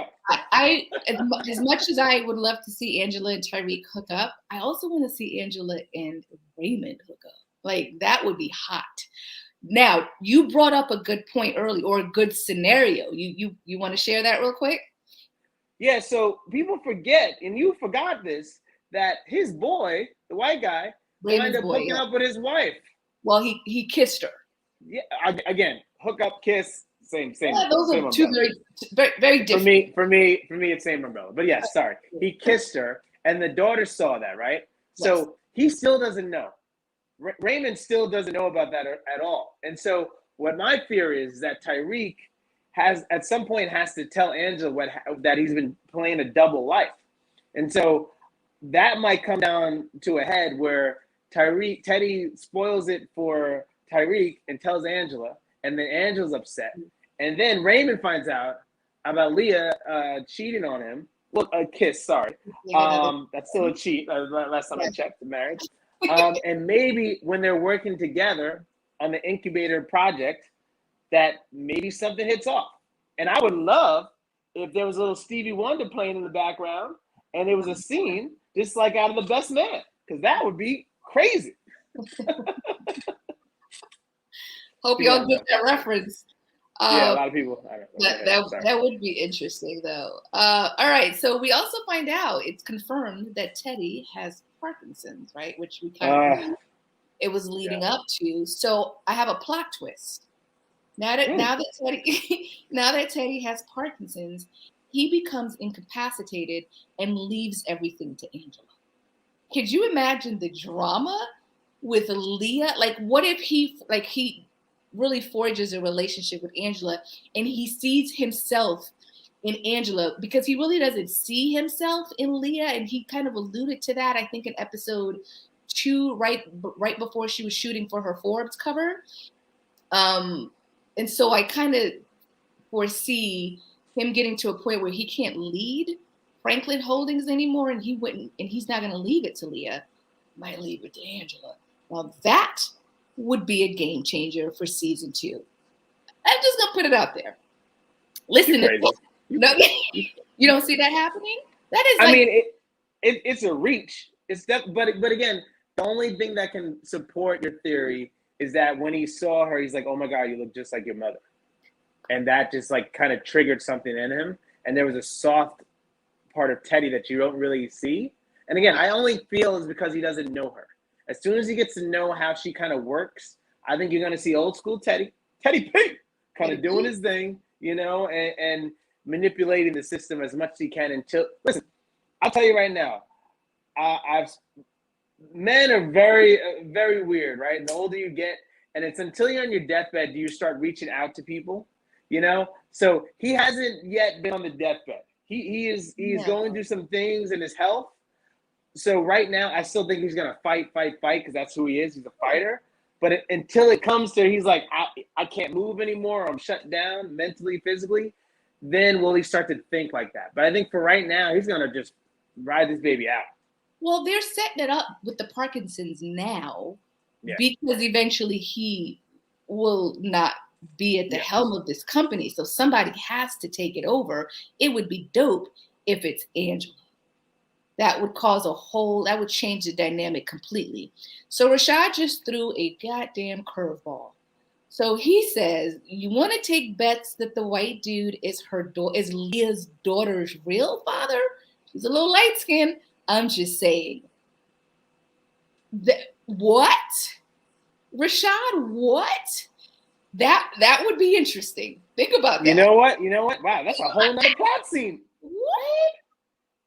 I as much as I would love to see Angela and Tyrique hook up, I also want to see Angela and Raymond hook up. Like, that would be hot. Now, you brought up a good point early, or a good scenario. You want to share that real quick? Yeah, so people forget, and you forgot this, that his boy, the white guy, ended up hooking up with his wife. Well, he kissed her. Yeah, again, hook up, kiss, same. Yeah, those are two very different. For me, it's same umbrella. But yes, sorry, he kissed her, and the daughter saw that, right? Yes. So he still doesn't know. Raymond still doesn't know about that at all. And so what my fear is that Tyrique has at some point has to tell Angela that he's been playing a double life. And so that might come down to a head where Teddy spoils it for Tyrique and tells Angela, and then Angela's upset. And then Raymond finds out about Leah cheating on him. Well, a kiss, sorry. That's still a cheat. Last time I checked the marriage. And maybe when they're working together on the incubator project, that maybe something hits off. And I would love if there was a little Stevie Wonder playing in the background and it was a scene just like out of The Best Man, because that would be crazy. Hope y'all get that reference. Yeah, a lot of people. That would be interesting, though. All right, so we also find out, it's confirmed that Teddy has Parkinson's, right? Which we kind of it was leading up to. So I have a plot twist. Now that Teddy has Parkinson's, he becomes incapacitated and leaves everything to Angela. Could you imagine the drama with Leah? Like, what if he really forges a relationship with Angela and he sees himself in Angela, because he really doesn't see himself in Leah, and he kind of alluded to that, I think, in episode 2, right before she was shooting for her Forbes cover. And so I kind of foresee him getting to a point where he can't lead Franklin Holdings anymore, and he's not going to leave it to Leah. Might leave it to Angela. Well, that would be a game changer for season 2. I'm just gonna put it out there. Listen, you don't see that happening? That is. I mean, it's a reach. It's that, but again, the only thing that can support your theory is that when he saw her, he's like, "Oh my God, you look just like your mother," and that just like kind of triggered something in him, and there was a soft part of Teddy that you don't really see. And again, I only feel is because he doesn't know her. As soon as he gets to know how she kind of works, I think you're going to see old school Teddy P, kind of doing his thing, you know, and manipulating the system as much as he can until, listen, I'll tell you right now, men are very, very weird, right? And the older you get, and it's until you're on your deathbed do you start reaching out to people, you know? So he hasn't yet been on the deathbed. He is going through some things in his health. So right now, I still think he's gonna fight, because that's who he is. He's a fighter. But until it comes to, he's like, I can't move anymore. I'm shut down mentally, physically. Then will he start to think like that? But I think for right now, he's gonna just ride this baby out. Well, they're setting it up with the Parkinson's now, because eventually he will not be at the helm of this company. So somebody has to take it over. It would be dope if it's Angela. That would that would change the dynamic completely. So Rashad just threw a goddamn curveball. So he says, you want to take bets that the white dude is Leah's daughter's real father? She's a little light skinned. I'm just saying. What? Rashad, what? That would be interesting. Think about that. You know what? Wow, that's a whole nother plot scene. What?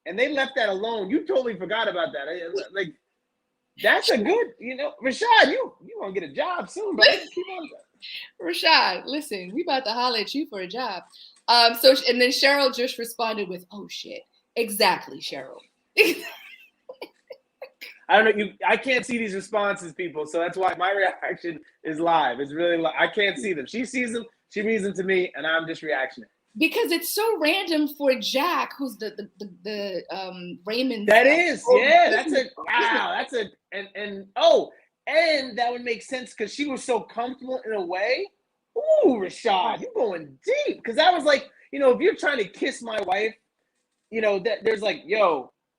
And they left that alone. You totally forgot about that. Like, that's a good, Rashad, you want to get a job soon, bro. Keep on. Rashad, listen, we about to holler at you for a job. And then Cheryl just responded with, "Oh shit." Exactly, Cheryl. I don't know. I can't see these responses, people. So that's why my reaction is live. It's really live. I can't see them. She sees them. She reads them to me, and I'm just reacting. Because it's so random for Jack, who's the Raymond. That is, yeah. That's a wow. That's a and that would make sense because she was so comfortable in a way. Ooh, Rashad, you're going deep. Because I was like, if you're trying to kiss my wife, that there's like,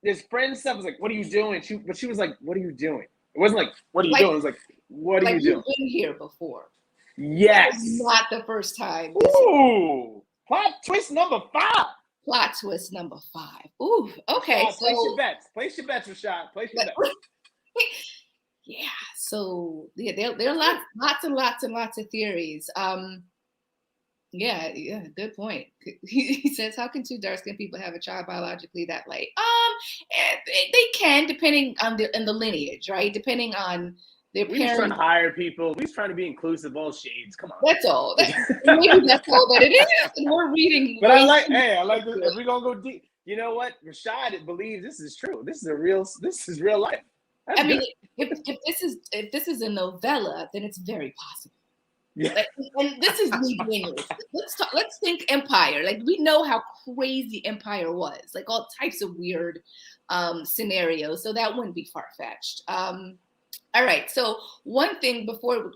there's friend stuff. Was like, what are you doing? But she was like, what are you doing? It wasn't like, what are you doing? It was like, what are you doing? You've been here before. Yes. Not the first time. Ooh. Plot twist number 5. Plot twist number 5. Ooh, okay. Rashad, place your bets. Place your bets, Rashad. Place your bets. Yeah. So there are lots and lots of theories. Yeah, good point. He says, how can 2 dark-skinned people have a child biologically that light? They can, depending on the lineage, right? Depending on their parents. We're just trying to hire people. We're just trying to be inclusive, all shades. Come on. That's all. Maybe that's all that it is. And we're reading. But I like this. If we're gonna go deep, you know what? Rashad believes this is true. This is real life. That's mean, if this is a novella, then it's very possible. Yeah. And this is me being let's think Empire. Like, we know how crazy Empire was. Like, all types of weird scenarios. So that wouldn't be far-fetched. All right. So one thing before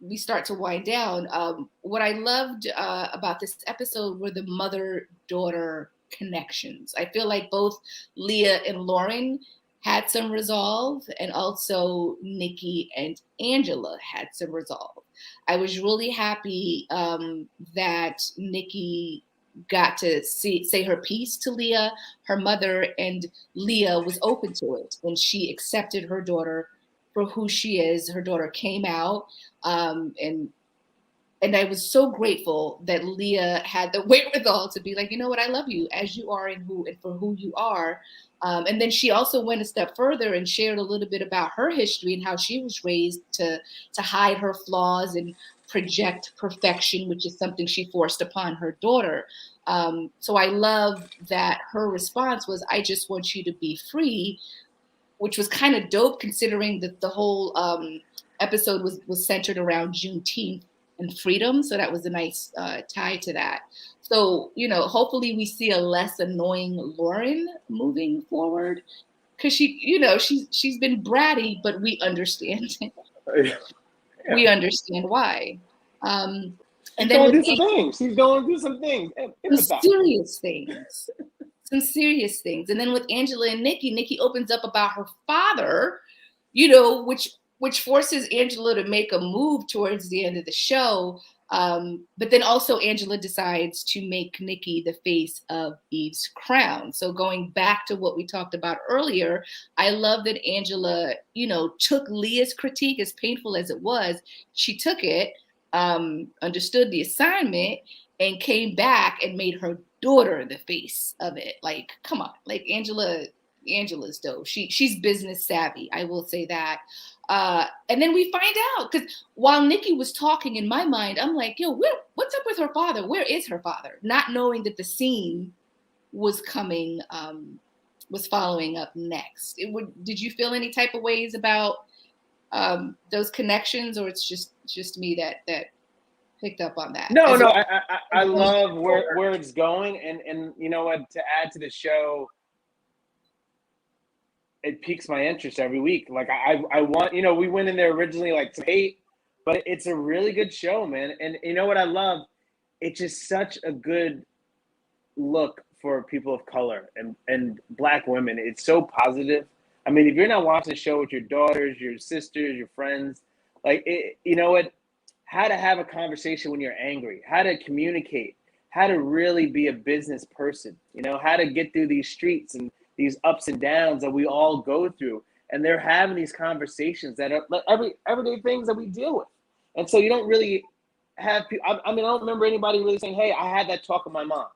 we start to wind down, what I loved about this episode were the mother-daughter connections. I feel like both Leah and Lauren had some resolve, and also Nikki and Angela had some resolve. I was really happy that Nikki got to say her piece to Leah, her mother, and Leah was open to it, and she accepted her daughter for who she is. Her daughter came out, and I was so grateful that Leah had the wherewithal to be like, you know what, I love you as you are and for who you are. And then she also went a step further and shared a little bit about her history and how she was raised to hide her flaws and project perfection, which is something she forced upon her daughter. So I love that her response was, I just want you to be free, which was kind of dope considering that the whole episode was centered around Juneteenth and freedom. So that was a nice tie to that. So, hopefully we see a less annoying Lauren moving forward, because she's been bratty, but we understand. Yeah. We understand why. And then she's going through some things. Some serious things. Some serious things. And then with Angela and Nikki opens up about her father, which forces Angela to make a move towards the end of the show. But then also Angela decides to make Nikki the face of Eve's crown. So going back to what we talked about earlier, I love that Angela, took Leah's critique, as painful as it was. She took it, understood the assignment, and came back and made her daughter the face of it. Like, come on, like Angela's dope. She's business savvy. I will say that. And then we find out, because while Nikki was talking, in my mind, I'm like, yo, what's up with her father? Where is her father? Not knowing that the scene was coming, was following up next. Did you feel any type of ways about those connections, or it's just me that picked up on that? No, I love where it's going, and you know what? To add to the show, it piques my interest every week. Like I want, we went in there originally like some hate, but it's a really good show, man. And you know what I love? It's just such a good look for people of color and Black women. It's so positive. I mean, if you're not watching the show with your daughters, your sisters, your friends, like you know what? How to have a conversation when you're angry, how to communicate, how to really be a business person, how to get through these streets and these ups and downs that we all go through. And they're having these conversations that are everyday things that we deal with. And so you don't really have people, I don't remember anybody really saying, hey, I had that talk with my mom.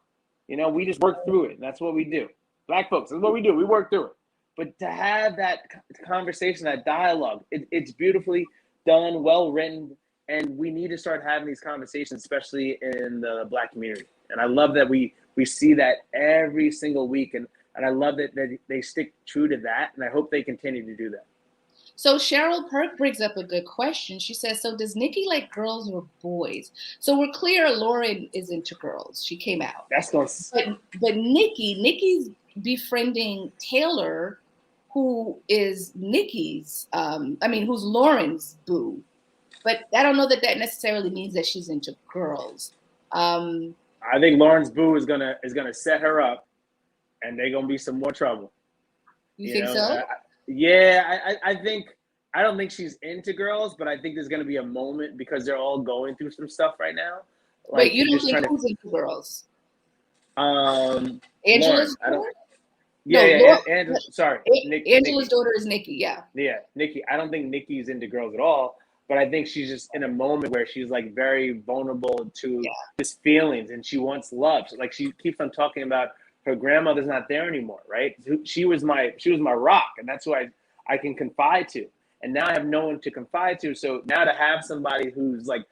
We just work through it. And that's what we do. Black folks, that's what we do. We work through it. But to have that conversation, that dialogue, it's beautifully done, well written. And we need to start having these conversations, especially in the Black community. And I love that we see that every single week. And I love that they stick true to that. And I hope they continue to do that. So Cheryl Perk brings up a good question. She says, so does Nikki like girls or boys? So we're clear Lauren is into girls. She came out. That's going But Nikki's befriending Taylor, who is who's Lauren's boo. But I don't know that necessarily means that she's into girls. I think Lauren's boo is gonna set her up, and they're gonna be some more trouble. You think so? I think I don't think she's into girls, but I think there's gonna be a moment because they're all going through some stuff right now. Like, wait, you don't think who's into girls? Angela's daughter? Angela. Sorry, Angela's daughter is Nikki. Yeah, Nikki. I don't think Nikki's into girls at all. But I think she's just in a moment where she's like very vulnerable to his feelings, and she wants love. So, like, she keeps on talking about her grandmother's not there anymore, right? She was my rock, and that's who I can confide to. And now I have no one to confide to. So now to have somebody who's like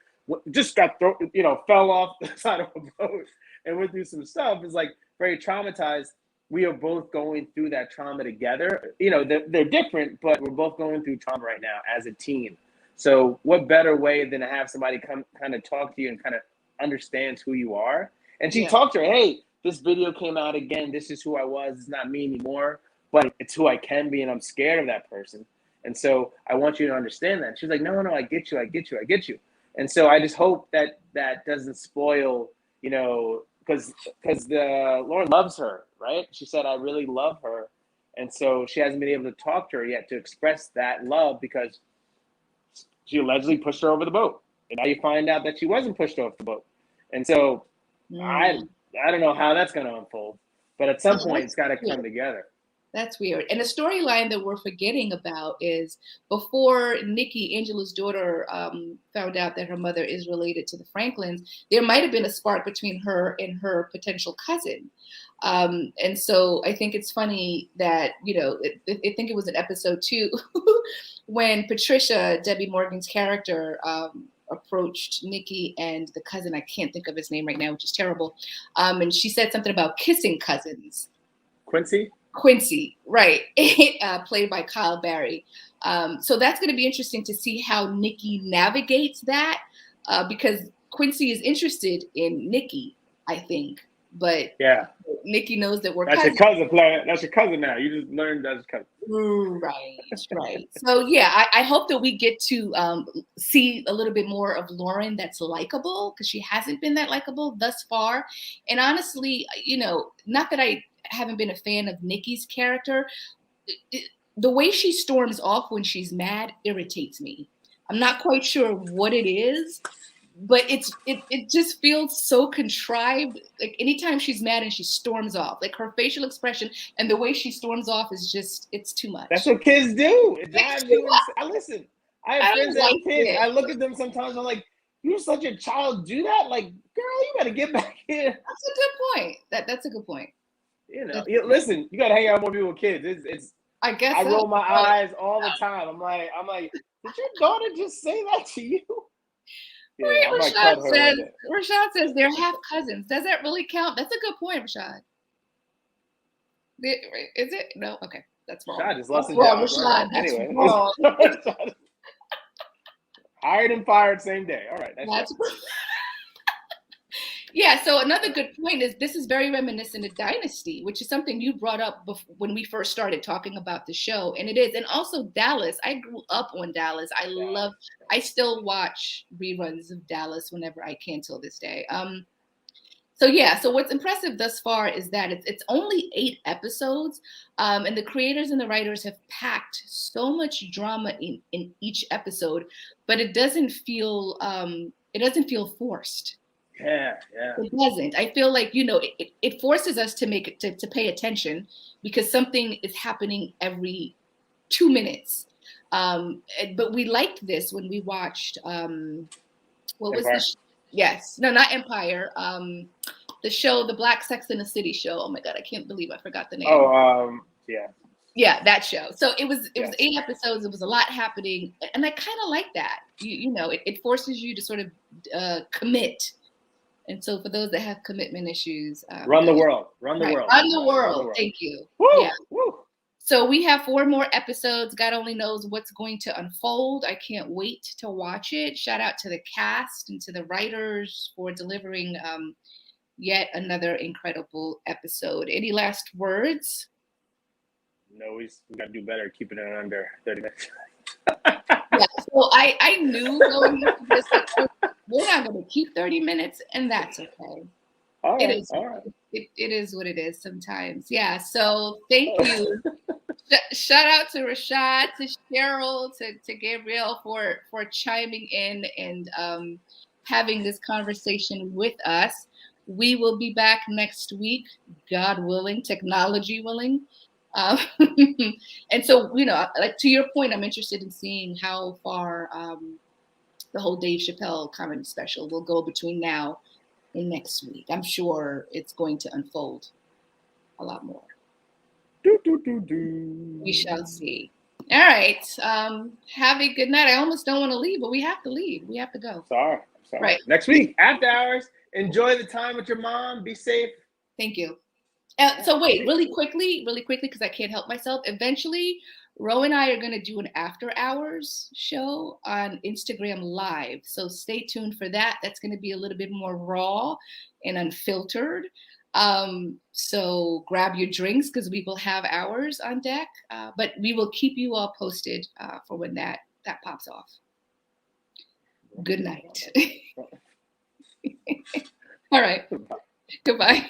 just got fell off the side of a boat and went through some stuff is like very traumatized. We are both going through that trauma together. They're different, but we're both going through trauma right now as a team. So what better way than to have somebody come kind of talk to you and kind of understands who you are? And she talked to her, hey, this video came out again. This is who I was. It's not me anymore, but it's who I can be. And I'm scared of that person. And so I want you to understand that. She's like, no, I get you. And so I just hope that doesn't spoil, because Lauren loves her, right? She said, I really love her. And so she hasn't been able to talk to her yet to express that love because she allegedly pushed her over the boat. And now you find out that she wasn't pushed off the boat. And so I don't know how that's going to unfold. But at some point, it's got to come together. That's weird. And a storyline that we're forgetting about is before Nikki, Angela's daughter, found out that her mother is related to the Franklins, there might have been a spark between her and her potential cousin. And so I think it's funny that, I think it was in episode 2 when Patricia, Debbie Morgan's character, approached Nikki and the cousin, I can't think of his name right now, which is terrible. And she said something about kissing cousins. Quincy, right. Played by Kyle Barry. So that's going to be interesting to see how Nikki navigates that, because Quincy is interested in Nikki, I think. But Nikki knows that we're cousins. That's your cousin now. You just learned that's your cousin. Right. So I hope that we get to see a little bit more of Lauren that's likable, because she hasn't been that likable thus far. And honestly, not that I haven't been a fan of Nikki's character, the way she storms off when she's mad irritates me. I'm not quite sure what it is, but it just feels so contrived. Like anytime she's mad and she storms off, like her facial expression and the way she storms off is just, it's too much. That's what kids do. It drives you insane. Listen, I have I friends don't that have like kids. it. I look at them sometimes. I'm like, you're such a child. Do that? Like, girl, you better get back here. That's a good point. That's a good point. You know, listen, you gotta hang out with more people with kids. It's I guess I roll my eyes all the time. I'm like, did your daughter just say that to you? Yeah, Rashad says they're half cousins. Does that really count? That's a good point, Rashad. Is it? No? Okay. That's wrong. Rashad just loves his job. Rashad. That's Anyway. wrong. Hired and fired same day. All right. That's Yeah, so another good point is this is very reminiscent of Dynasty, which is something you brought up when we first started talking about the show, and it is. And also Dallas. I grew up on Dallas. I still watch reruns of Dallas whenever I can till this day. So what's impressive thus far is that it's only 8 episodes, and the creators and the writers have packed so much drama in each episode, but it doesn't feel forced. Yeah. It doesn't. I feel like, it forces us to pay attention because something is happening every 2 minutes. But we liked this when we watched what was the yes, no, not Empire. The show, the Black Sex in the City show. Oh my God, I can't believe I forgot the name. Yeah. Yeah, that show. So it was 8 episodes. It was a lot happening, and I kind of like that. It forces you to sort of commit. And so for those that have commitment issues, run the world. Thank you. Woo, yeah. Woo. So we have 4 more episodes. God only knows what's going to unfold. I can't wait to watch it. Shout out to the cast and to the writers for delivering yet another incredible episode. Any last words? No, we got to do better keeping it under 30 minutes. Yeah, so I knew going into this, we're not going to keep 30 minutes, and that's okay. All right, it is what it is sometimes. Yeah, so thank you. Shout out to Rashad, to Cheryl, to Gabrielle for chiming in and having this conversation with us. We will be back next week, God willing, technology willing. And so, like to your point, I'm interested in seeing how far the whole Dave Chappelle comedy special will go between now and next week. I'm sure it's going to unfold a lot more. We shall see. All right. Have a good night. I almost don't want to leave, but we have to leave. We have to go. Sorry. Right. Next week, after hours. Enjoy the time with your mom. Be safe. Thank you. So wait, really quickly, because I can't help myself. Eventually, Ro and I are going to do an after hours show on Instagram Live. So stay tuned for that. That's going to be a little bit more raw and unfiltered. So grab your drinks because we will have ours on deck. But we will keep you all posted for when that pops off. Good night. All right. Goodbye.